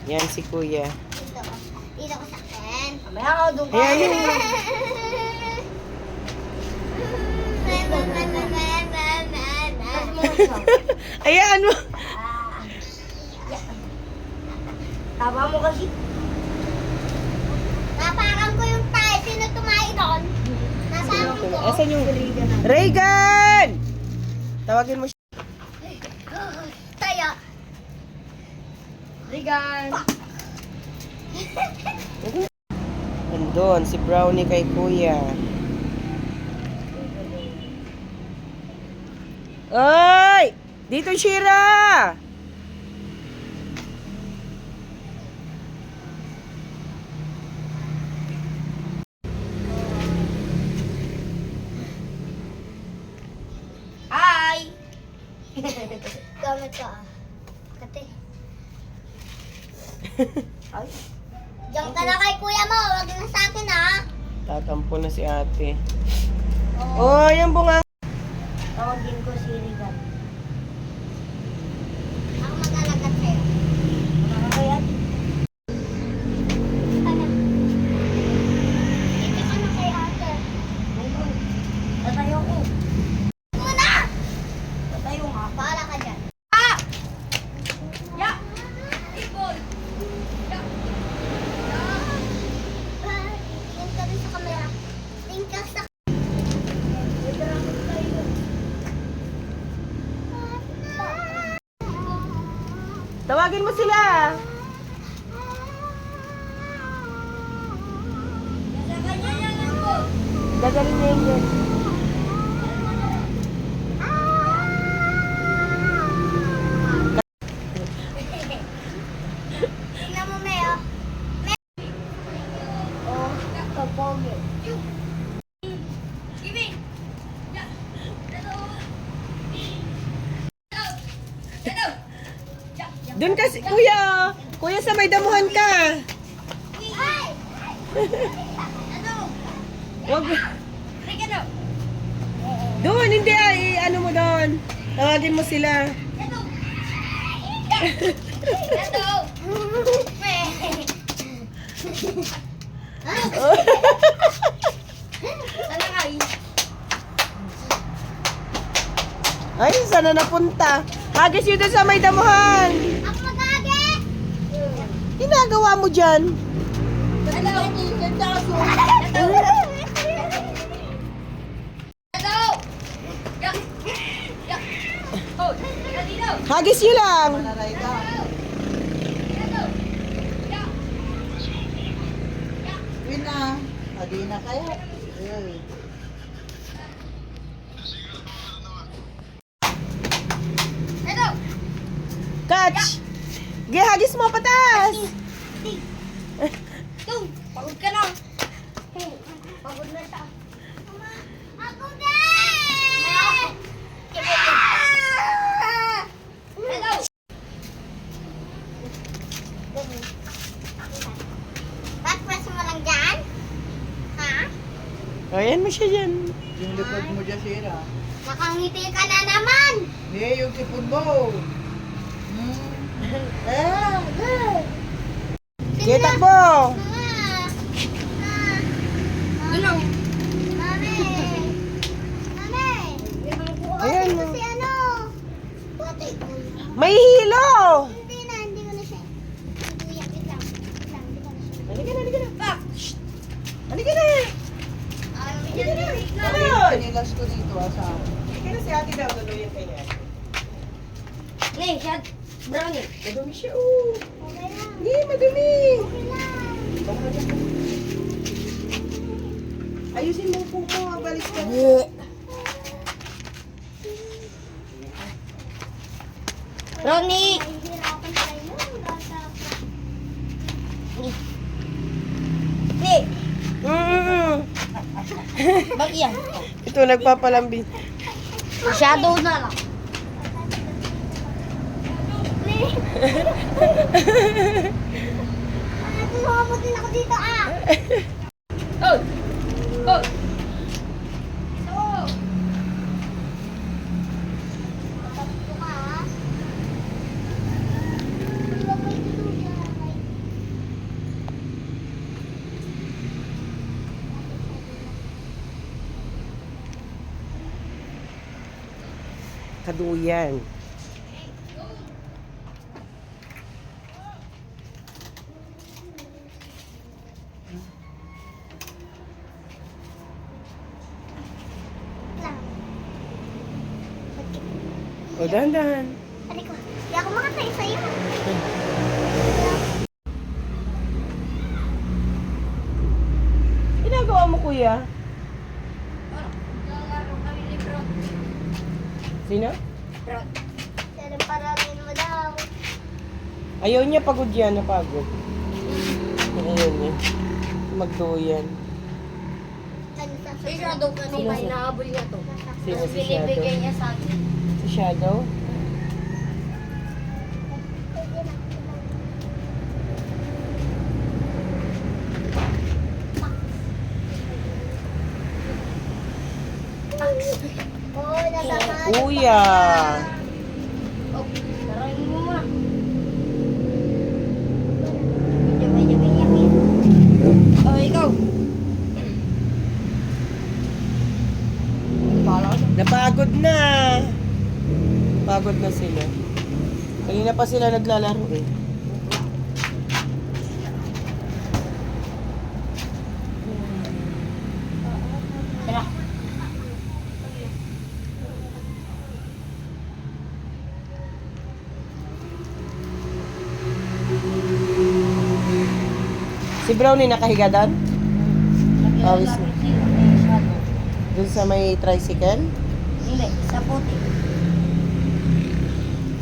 Yan si Kuya. Dito ko sa akin. Mamaya ako doon ka. Ayan yun. Ayan mo. Tama mo kasi. Napakan ko yung tayo. Sino tumayo doon? Nasaan ko? Asan yung Reagan? Tawagin mo siya. Tayo. Regan. Nandun, si Brownie kay Kuya. Oy! Dito, Shira! Hi! Gamit ka. Kate. Ay. Diyan ka na kay kuya mo. Huwag na sa akin ha. Tatampo na si ate. Oh, yung bunga. Tawagin ko si Regan. Ako mag-alagat sa'yo. Kaya, Ano? Dito ka na kay ate. tatayo ko. Muna! Tatayo nga. Bahala ka dyan. Ya! Ipon! Ya! Tingin ka rin sa camera. Tingin ka sa... Tawagin mo sila. Nasa kanya yan ako. Dadalhin niya yun. Tingnan mo, Meo. Oh, kapogi. Kimi! Ya! Hello! Hello! Hello! Ya! Ya! Doon kasi, Kuya. Kuya, sa may damuhan ka. Ay! Ano? Wag. Regan na! Doon, hindi ay. Ano mo doon? Tawagin mo sila. Hello! Ya! Hello! Ano nga eh? Ay, sana napunta. Hagis yun doon sa may damuhan. Ako mag-agit! Ginagawa mo dyan. Hello! Hello! Hello! Ya! Ya! Oh! Dito! Hagis yun lang. Hello! Ya! Wina, adi na kaya. Hello! Catch. Ge, hagis mo patas. Tung! Pagod ka na! Pagod na siya. Ako din! Hello! Ba't-press mo lang dyan? Ha? Ayan mo siya dyan. Yung likod mo dyan, Sira. Nakangiti ka na naman! Hindi, yung sipon mo. Ah, Ge, takbo. Yun lang. Mami! Mami! Ayan. Ito si ano? Patay ko. May hilo. Hindi na, hindi ko na siya. Kuya, wait lang. Wait lang, hindi ko na siya. Halika na, halika na. Pak! Halika na. Ay, Ayun. Pinilas ko dito, asa. Halika na si ate daw. Luluyan kanya. Ngayon, siya. Brownie. Madumi siya, oh. Okay lang. Hindi, madumi. Okay lang. Ayusin mo po mo. Balik ka. Brownie! Nahihirapan tayo. Bata. Ni! Mm-mm. Bakit yan? Ito, nagpapalambing. Shadow na lang. Sumabot din ako dito ah. Oh! Oh! Tatlo ka ah. Kaduyan. Lang. O, dahan-dahan. Aray ko. Hindi ako makatayo sa'yo. Ginagawa mo, kuya? Naglalaro kami ni Bro. Sino? Bro. Pero paramin mo daw. Ayaw niya, pagod yan. Napagod. Ayaw niya. Magduyan. Ano sa Si Shadow kanina, Sino? inahabol niya to. Sino Tapos si Shadow? binibigay niya sa akin. Si Shadow? Oo, nasama. Kuya. Oh, tarayin mo nga. Medyo may yakin. Oh, ikaw. Bala ko. Napagod na. Pagod na sila. Kanina pa sila naglalaro eh. Tara. Si Brownie nakahiga doon? Pawis na. Shadow. Doon sa may tricycle? Hindi, sa puti.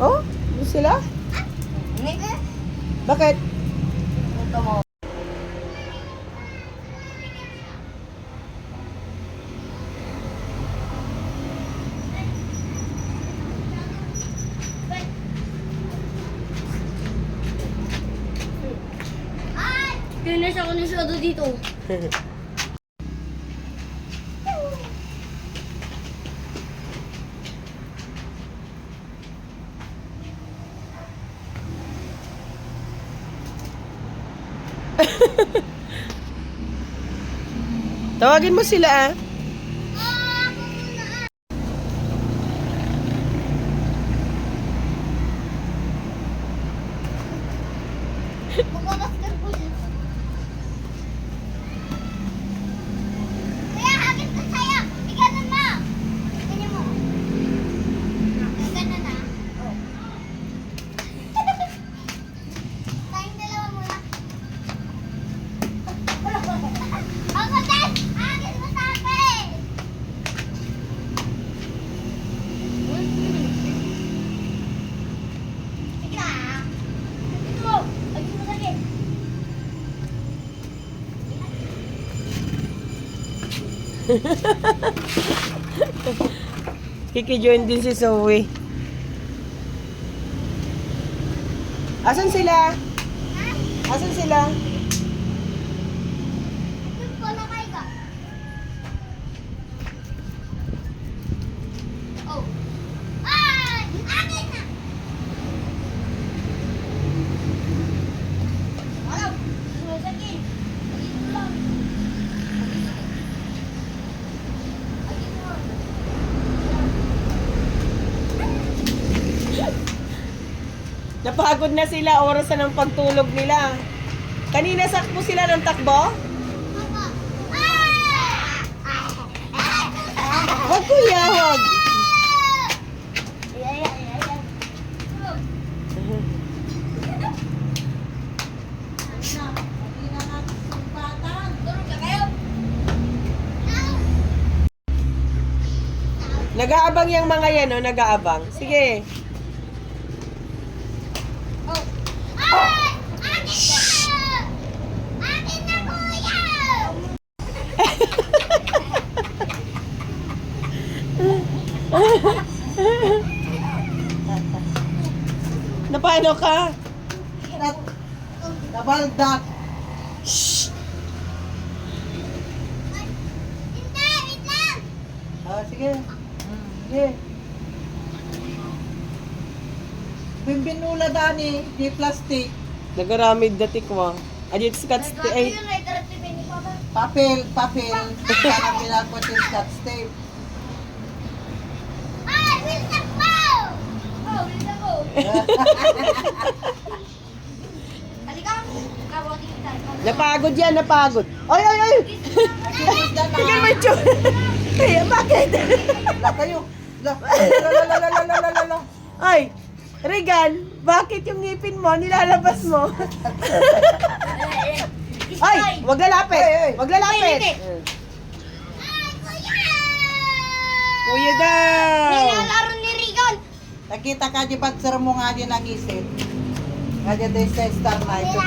Oh? Doon sila? Hindi. Bakit? Ito mo. Kinis ako ni Shadow dito. Tawagin mo sila ah. Magbabasketball. Kuya, hagis ko sa'yo. Iganon mo. Ganyan mo. Ganon na. Tayong dalawa muna. Ako, Dad! Hagis mo sa akin! Sige na. Ito. Hagis mo sa akin. Kikijoin din si Zoe. Asan sila? Asan sila? Doon po na kayo ka. Oh. Ay! Akin na! Ano? Sumasakit. Dito lang. Napagod na sila. Oras na ng pagtulog nila. Kanina sakpo sila ng takbo? Papa. Ah! Wag kuya, wag. Ay, ay, ay, ay. Tulog ka kayo. Nag-aabang yung mga yan, oh. Nag-aabang. Sige. Oh. Ay! Akin na! Akin na, kuya! Napano ka? Nabaldak. Hindi, wait lang! Ah, sige. Sige. Bimbinula dani, di plastic. Nagaramid dati ko. Adit scotch tape. Ay, Yun ay darat ni Benny Papa. Papel. Para pinakot yung Scotch tape. Ay, wait lang pa! Halika. Kawati kita. Napagod yan, napagod. Ay, ay, ay! Tingnan mo yung tsura. Kaya, bakit? La kayo. La. La. Ay, Regan, bakit yung ngipin mo, nilalabas mo? Ay, wag lalapit. Ay, ay. Wag lalapit. Ay, Kuya daw. Nilalaro ni Regan. Nakita ka di ba't sir mo nga di nangisit? Nga di tayo sa star na ito.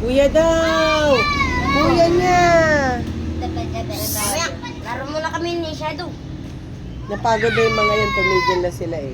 Kuya daw. Kuya niya. Laro muna kami ni Shadow. Napagod na yung mga yan, tumigil na sila eh.